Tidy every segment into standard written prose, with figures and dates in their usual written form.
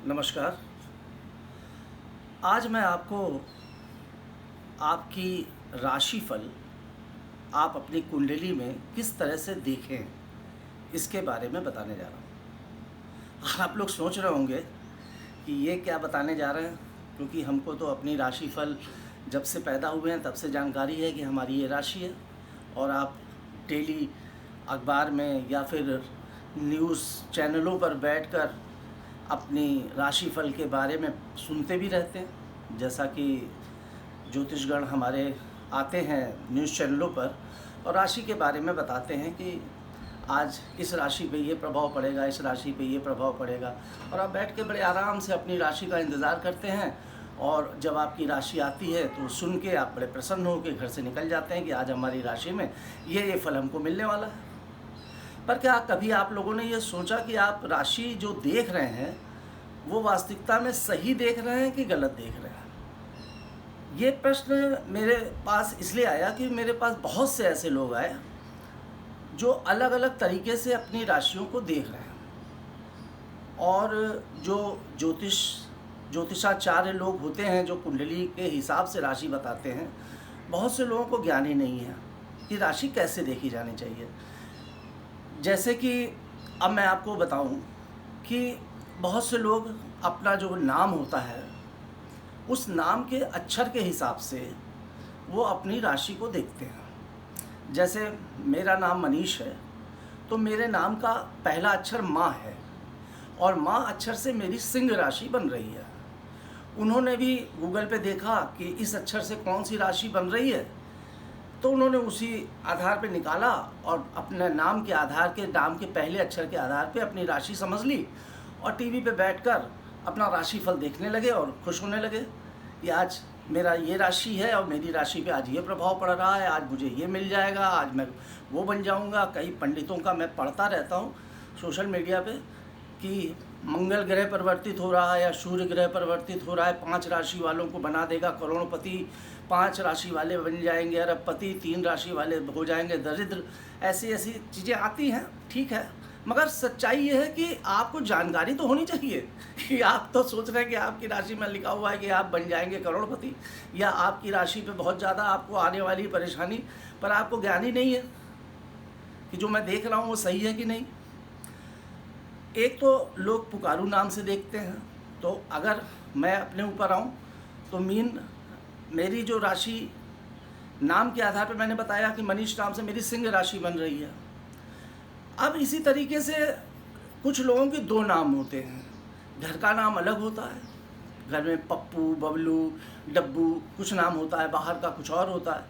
नमस्कार। आज मैं आपको आपकी राशिफल आप अपनी कुंडली में किस तरह से देखें, इसके बारे में बताने जा रहा हूँ। आप लोग सोच रहे होंगे कि ये क्या बताने जा रहे हैं, क्योंकि हमको तो अपनी राशिफल जब से पैदा हुए हैं तब से जानकारी है कि हमारी ये राशि है, और आप डेली अखबार में या फिर न्यूज़ चैनलों पर बैठकर अपनी राशिफल के बारे में सुनते भी रहते हैं। जैसा कि ज्योतिषगण हमारे आते हैं न्यूज़ चैनलों पर और राशि के बारे में बताते हैं कि आज इस राशि पे ये प्रभाव पड़ेगा, इस राशि पे ये प्रभाव पड़ेगा, और आप बैठ के बड़े आराम से अपनी राशि का इंतज़ार करते हैं। और जब आपकी राशि आती है तो सुन के आप बड़े प्रसन्न होकर घर से निकल जाते हैं कि आज हमारी राशि में ये फल हमको मिलने वाला है। पर क्या कभी आप लोगों ने ये सोचा कि आप राशि जो देख रहे हैं वो वास्तविकता में सही देख रहे हैं कि गलत देख रहे हैं? ये प्रश्न मेरे पास इसलिए आया कि मेरे पास बहुत से ऐसे लोग आए जो अलग अलग तरीके से अपनी राशियों को देख रहे हैं, और जो ज्योतिषाचार्य लोग होते हैं जो कुंडली के हिसाब से राशि बताते हैं, बहुत से लोगों को ज्ञान ही नहीं है कि राशि कैसे देखी जानी चाहिए। जैसे कि अब मैं आपको बताऊं कि बहुत से लोग अपना जो नाम होता है उस नाम के अक्षर के हिसाब से वो अपनी राशि को देखते हैं। जैसे मेरा नाम मनीष है, तो मेरे नाम का पहला अक्षर माँ है और माँ अक्षर से मेरी सिंह राशि बन रही है। उन्होंने भी गूगल पे देखा कि इस अक्षर से कौन सी राशि बन रही है, तो उन्होंने उसी आधार पे निकाला और अपने नाम के आधार के नाम के पहले अक्षर के आधार पे अपनी राशि समझ ली और टीवी पे बैठकर अपना राशिफल देखने लगे और खुश होने लगे कि आज मेरा ये राशि है और मेरी राशि पे आज ये प्रभाव पड़ रहा है, आज मुझे ये मिल जाएगा, आज मैं वो बन जाऊंगा। कई पंडितों का मैं पढ़ता रहता हूँ सोशल मीडिया पे कि मंगल ग्रह परिवर्तित हो रहा है या सूर्य ग्रह परिवर्तित हो रहा है, 5 राशि वालों को बना देगा करोड़पति, 5 राशि वाले बन जाएंगे अरबपति, 3 राशि वाले हो जाएंगे दरिद्र। ऐसी ऐसी चीज़ें आती हैं, ठीक है, मगर सच्चाई ये है कि आपको जानकारी तो होनी चाहिए कि आप तो सोच रहे हैं कि आपकी राशि में लिखा हुआ है कि आप बन जाएंगे करोड़पति, या आपकी राशि पे बहुत ज़्यादा आपको आने वाली परेशानी, पर आपको ज्ञान ही नहीं है कि जो मैं देख रहा हूँ वो सही है कि नहीं। एक तो लोग पुकारू नाम से देखते हैं, तो अगर मैं अपने ऊपर आऊँ तो मेरी जो राशि नाम के आधार पर मैंने बताया कि मनीष नाम से मेरी सिंह राशि बन रही है। अब इसी तरीके से कुछ लोगों के 2 नाम होते हैं, घर का नाम अलग होता है, घर में पप्पू, बबलू, डब्बू कुछ नाम होता है, बाहर का कुछ और होता है।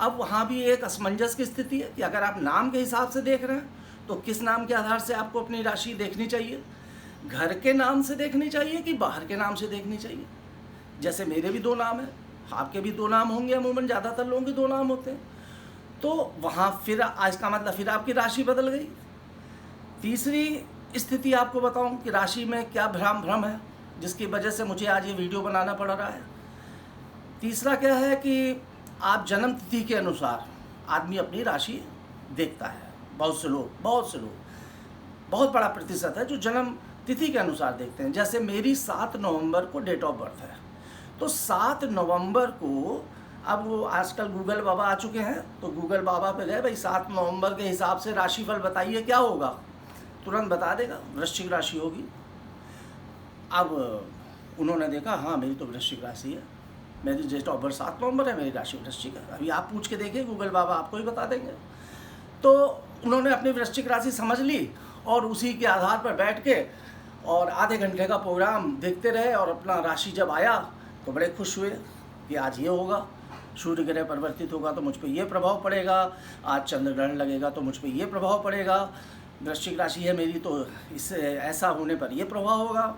अब वहाँ भी एक असमंजस की स्थिति है कि अगर आप नाम के हिसाब से देख रहे हैं तो किस नाम के आधार से आपको अपनी राशि देखनी चाहिए, घर के नाम से देखनी चाहिए कि बाहर के नाम से देखनी चाहिए। जैसे मेरे भी 2 नाम हैं, आपके भी 2 नाम होंगे, अमूमन ज़्यादातर लोगों के 2 नाम होते हैं, तो वहाँ फिर आज का मतलब फिर आपकी राशि बदल गई। तीसरी स्थिति आपको बताऊं कि राशि में क्या भ्रम है जिसकी वजह से मुझे आज ये वीडियो बनाना पड़ रहा है। तीसरा क्या है कि आप जन्म तिथि के अनुसार आदमी अपनी राशि देखता है। बहुत से लोग बहुत बड़ा प्रतिशत है जो जन्म तिथि के अनुसार देखते हैं। जैसे मेरी 7 नवंबर को डेट ऑफ बर्थ है, तो 7 नवंबर को, अब वो आजकल गूगल बाबा आ चुके हैं, तो गूगल बाबा पे गए, भाई 7 नवंबर के हिसाब से राशिफल बताइए क्या होगा, तुरंत बता देगा, वृश्चिक राशि होगी। अब उन्होंने देखा, हाँ मेरी तो वृश्चिक राशि है, मेरी डेट ऑफ बर्थ 7 नवंबर है, मेरी राशि वृश्चिक है। अभी आप पूछ के देखिए, गूगल बाबा आपको ही बता देंगे। तो उन्होंने अपनी वृश्चिक राशि समझ ली और उसी के आधार पर बैठ के और आधे घंटे का प्रोग्राम देखते रहे, और अपना राशि जब आया तो बड़े खुश हुए कि आज ये होगा, सूर्य ग्रह परिवर्तित होगा तो मुझ पर ये प्रभाव पड़ेगा, आज चंद्र ग्रहण लगेगा तो मुझ पर ये प्रभाव पड़ेगा, वृश्चिक राशि है मेरी तो इससे ऐसा होने पर ये प्रभाव होगा।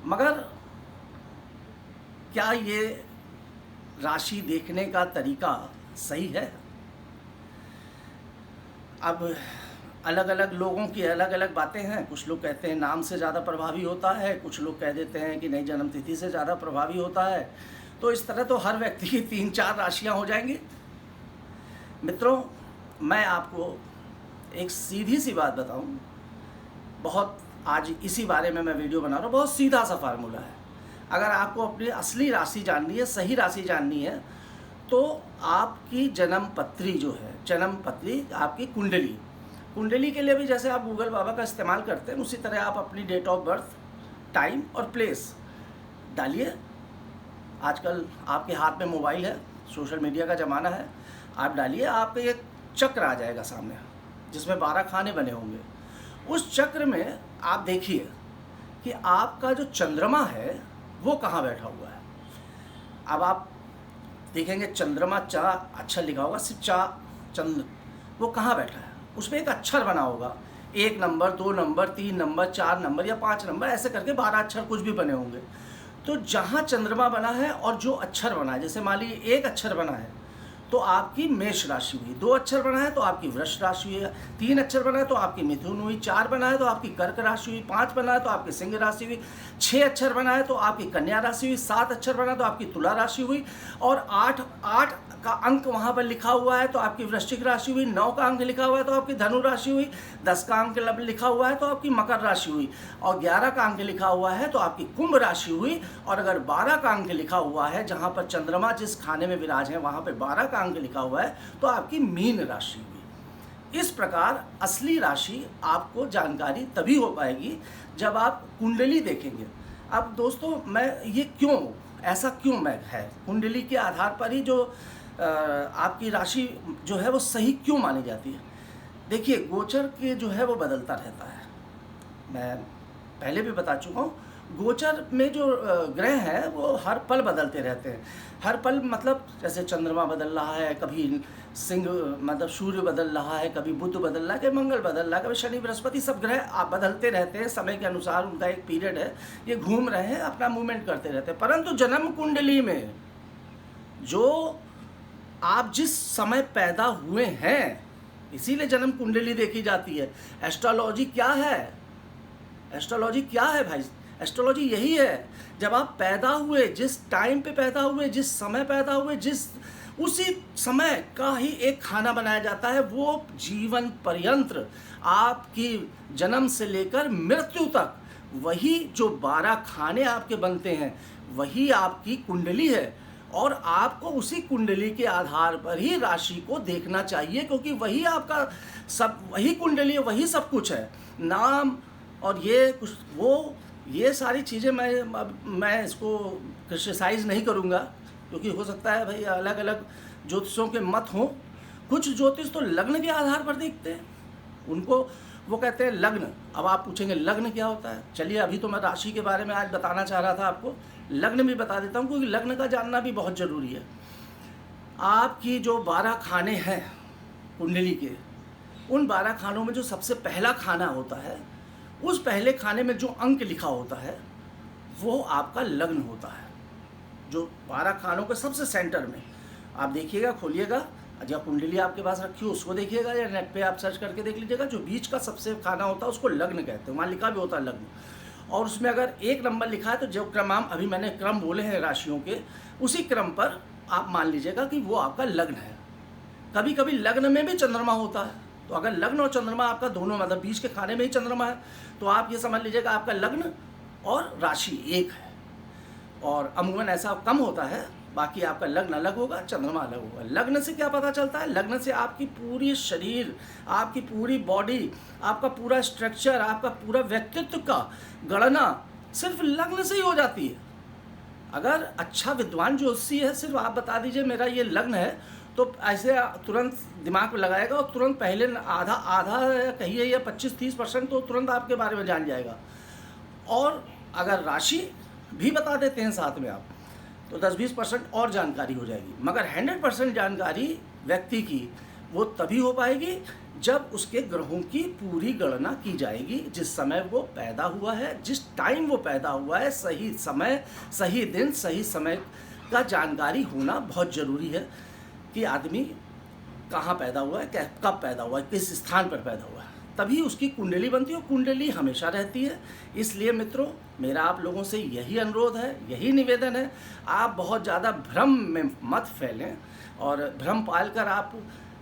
मगर क्या ये राशि देखने का तरीका सही है? अब अलग अलग लोगों की अलग अलग बातें हैं। कुछ लोग कहते हैं नाम से ज़्यादा प्रभावी होता है, कुछ लोग कह देते हैं कि नहीं जन्म तिथि से ज़्यादा प्रभावी होता है। तो इस तरह तो हर व्यक्ति की 3-4 राशियां हो जाएंगी। मित्रों, मैं आपको एक सीधी सी बात बताऊं, बहुत आज इसी बारे में मैं वीडियो बना रहा हूँ। बहुत सीधा सा फार्मूला है। अगर आपको अपनी असली राशि जाननी है, सही राशि जाननी है, तो आपकी जन्म पत्री जो है, जन्म पत्री आपकी कुंडली, कुंडली के लिए भी जैसे आप गूगल बाबा का इस्तेमाल करते हैं, उसी तरह आप अपनी डेट ऑफ बर्थ, टाइम और प्लेस डालिए। आजकल आपके हाथ में मोबाइल है, सोशल मीडिया का ज़माना है, आप डालिए, आपको एक चक्र आ जाएगा सामने जिसमें 12 खाने बने होंगे। उस चक्र में आप देखिए कि आपका जो चंद्रमा है वो कहाँ बैठा हुआ है। अब आप देखेंगे चंद्रमा चा अक्षर लिखा होगा, सिर्फ चा चंद्र, वो कहाँ बैठा है, उसमें एक अक्षर बना होगा, 1 नंबर, 2 नंबर, 3 नंबर, 4 नंबर या 5 नंबर, ऐसे करके 12 अक्षर कुछ भी बने होंगे। तो जहाँ चंद्रमा बना है और जो अक्षर बना है, जैसे मान लीजिए 1 अक्षर बना है तो आपकी मेष राशि हुई, 2 अक्षर बना है तो आपकी वृष राशि हुई, 3 अक्षर बना है तो आपकी मिथुन हुई, 4 बना है तो आपकी कर्क राशि हुई, 5 बना है तो आपकी सिंह राशि हुई, 6 अक्षर बना है तो आपकी कन्या राशि हुई, 7 अक्षर बना है तो आपकी तुला राशि हुई, और 8 का अंक वहाँ पर लिखा हुआ है तो आपकी वृश्चिक राशि हुई, 9 का अंक लिखा हुआ है तो आपकी धनु राशि हुई, 10 का अंक लिखा हुआ है तो आपकी मकर राशि हुई, और 11 का अंक लिखा हुआ है तो आपकी कुंभ राशि हुई, और अगर 12 का अंक लिखा हुआ है, जहाँ पर चंद्रमा जिस खाने में विराज है वहाँ पर 12 का अंक लिखा हुआ है तो आपकी मीन राशि हुई। इस प्रकार असली राशि आपको जानकारी तभी हो पाएगी जब आप कुंडली देखेंगे। अब दोस्तों, मैं ये क्यों ऐसा क्यों मैं है, कुंडली के आधार पर ही जो आपकी राशि जो है वो सही क्यों मानी जाती है। देखिए, गोचर के जो है वो बदलता रहता है, मैं पहले भी बता चुका हूँ। गोचर में जो ग्रह हैं वो हर पल बदलते रहते हैं। हर पल मतलब जैसे चंद्रमा बदल रहा है, कभी सिंह मतलब सूर्य बदल रहा है, कभी बुध बदल रहा है, कभी मंगल बदल रहा है, कभी शनि बृहस्पति, सब ग्रह आप बदलते रहते हैं। समय के अनुसार उनका एक पीरियड है, ये घूम रहे हैं, अपना मूवमेंट करते रहते हैं। परंतु जन्म कुंडली में जो आप जिस समय पैदा हुए हैं, इसीलिए जन्म कुंडली देखी जाती है। एस्ट्रोलॉजी क्या है? एस्ट्रोलॉजी क्या है भाई? एस्ट्रोलॉजी यही है, जब आप पैदा हुए, जिस टाइम पे पैदा हुए, जिस समय पैदा हुए, उसी समय का ही एक खाना बनाया जाता है। वो जीवन पर्यंत आपकी जन्म से लेकर मृत्यु तक वही जो 12 खाने आपके बनते हैं वही आपकी कुंडली है, और आपको उसी कुंडली के आधार पर ही राशि को देखना चाहिए, क्योंकि वही आपका सब, वही कुंडली, वही सब कुछ है। नाम और ये कुछ वो ये सारी चीज़ें मैं इसको क्रिटिसाइज़ नहीं करूँगा, क्योंकि हो सकता है भाई अलग अलग ज्योतिषों के मत हों। कुछ ज्योतिष तो लग्न के आधार पर देखते हैं, उनको वो कहते हैं लग्न। अब आप पूछेंगे लग्न क्या होता है? चलिए, अभी तो मैं राशि के बारे में आज बताना चाह रहा था, आपको लग्न भी बता देता हूँ, क्योंकि लग्न का जानना भी बहुत ज़रूरी है। आपकी जो 12 खाने हैं कुंडली के, उन 12 खानों में जो सबसे पहला खाना होता है, उस पहले खाने में जो अंक लिखा होता है वो आपका लग्न होता है। जो 12 खानों के सबसे सेंटर में आप देखिएगा, खोलिएगा, या कुंडली आपके पास रखी हो उसको देखिएगा, या नेट पे आप सर्च करके देख लीजिएगा। जो बीच का सबसे खाना होता है उसको लग्न कहते हैं, वहाँ लिखा भी होता है लग्न। और उसमें अगर 1 नंबर लिखा है तो जो क्रम अभी मैंने क्रम बोले हैं राशियों के, उसी क्रम पर आप मान लीजिएगा कि वो आपका लग्न है। कभी कभी लग्न में भी चंद्रमा होता है, तो अगर लग्न और चंद्रमा आपका दोनों मतलब बीच के खाने में ही चंद्रमा है, तो आप ये समझ लीजिएगा आपका लग्न और राशि एक है। और अमूमन ऐसा कम होता है, बाकी आपका लग्न अलग होगा, चंद्रमा अलग होगा। लग्न से क्या पता चलता है? लग्न से आपकी पूरी शरीर, आपकी पूरी बॉडी, आपका पूरा स्ट्रक्चर, आपका पूरा व्यक्तित्व का गणना सिर्फ लग्न से ही हो जाती है। अगर अच्छा विद्वान ज्योतिषी है, सिर्फ आप बता दीजिए मेरा ये लग्न है, तो ऐसे तुरंत दिमाग में लगाएगा और तुरंत पहले आधा कहिए या 25-30% तो तुरंत आपके बारे में जान जाएगा। और अगर राशि भी बता देते हैं साथ में आप, तो 10-20% और जानकारी हो जाएगी। मगर 100% जानकारी व्यक्ति की वो तभी हो पाएगी जब उसके ग्रहों की पूरी गणना की जाएगी, जिस समय वो पैदा हुआ है, जिस टाइम वो पैदा हुआ है, सही समय, सही दिन, सही समय का जानकारी होना बहुत ज़रूरी है कि आदमी कहाँ पैदा हुआ है, कब पैदा हुआ है, किस स्थान पर पैदा हुआ है, तभी उसकी कुंडली बनती है। और कुंडली हमेशा रहती है। इसलिए मित्रों, मेरा आप लोगों से यही अनुरोध है, यही निवेदन है, आप बहुत ज़्यादा भ्रम में मत फैलें और भ्रम पालकर आप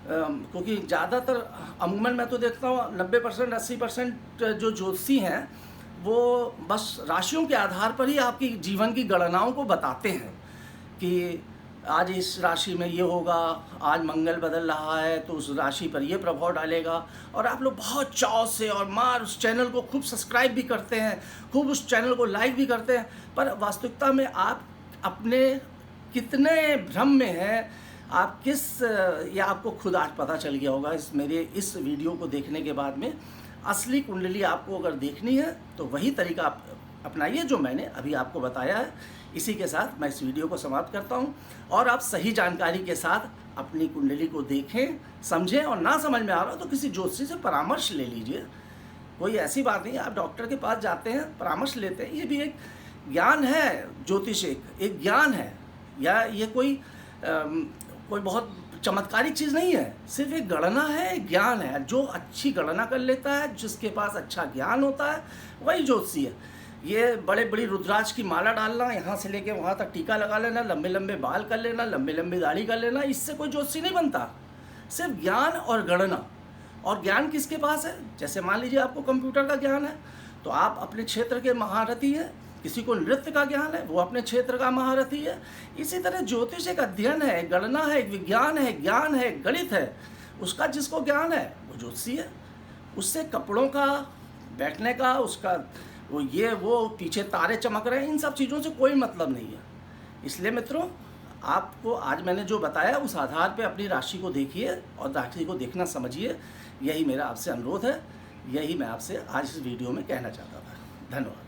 क्योंकि ज़्यादातर अमूमन मैं तो देखता हूँ 90% 80% जो ज्योतिषी हैं वो बस राशियों के आधार पर ही आपकी जीवन की गणनाओं को बताते हैं कि आज इस राशि में ये होगा, आज मंगल बदल रहा है तो उस राशि पर ये प्रभाव डालेगा। और आप लोग बहुत चाव से और मार उस चैनल को खूब सब्सक्राइब भी करते हैं, खूब उस चैनल को लाइक भी करते हैं, पर वास्तविकता में आप अपने कितने भ्रम में हैं, आप किस, या आपको खुद आज पता चल गया होगा मेरे इस वीडियो को देखने के बाद में। असली कुंडली आपको अगर देखनी है तो वही तरीका आप अपनाइए जो मैंने अभी आपको बताया है। इसी के साथ मैं इस वीडियो को समाप्त करता हूं और आप सही जानकारी के साथ अपनी कुंडली को देखें, समझें, और ना समझ में आ रहा तो किसी ज्योतिषी से परामर्श ले लीजिए। कोई ऐसी बात नहीं, आप डॉक्टर के पास जाते हैं, परामर्श लेते हैं, ये भी एक ज्ञान है। ज्योतिष एक ज्ञान है, या ये कोई बहुत चमत्कारिक चीज़ नहीं है, सिर्फ एक गणना है, एक ज्ञान है। जो अच्छी गणना कर लेता है, जिसके पास अच्छा ज्ञान होता है, वही ज्योतिषी है। ये बड़े बड़ी रुद्राक्ष की माला डालना, यहाँ से लेके वहाँ तक टीका लगा लेना, लंबे लंबे बाल कर लेना, लंबे लंबी दाढ़ी कर लेना, इससे कोई ज्योतिषी नहीं बनता। सिर्फ ज्ञान और गणना। और ज्ञान किसके पास है? जैसे मान लीजिए आपको कंप्यूटर का ज्ञान है तो आप अपने क्षेत्र के महारथी हैं, किसी को नृत्य का ज्ञान है वो अपने क्षेत्र का महारथी है। इसी तरह ज्योतिष एक अध्ययन है, एक गणना है, एक विज्ञान है, ज्ञान है, गणित है। उसका जिसको ज्ञान है वो ज्योतिषी है। उससे कपड़ों का, बैठने का, उसका वो पीछे तारे चमक रहे हैं, इन सब चीज़ों से कोई मतलब नहीं है। इसलिए मित्रों, आपको आज मैंने जो बताया उस आधार पे अपनी राशि को देखिए और राशि को देखना समझिए। यही मेरा आपसे अनुरोध है, यही मैं आपसे आज इस वीडियो में कहना चाहता था। धन्यवाद।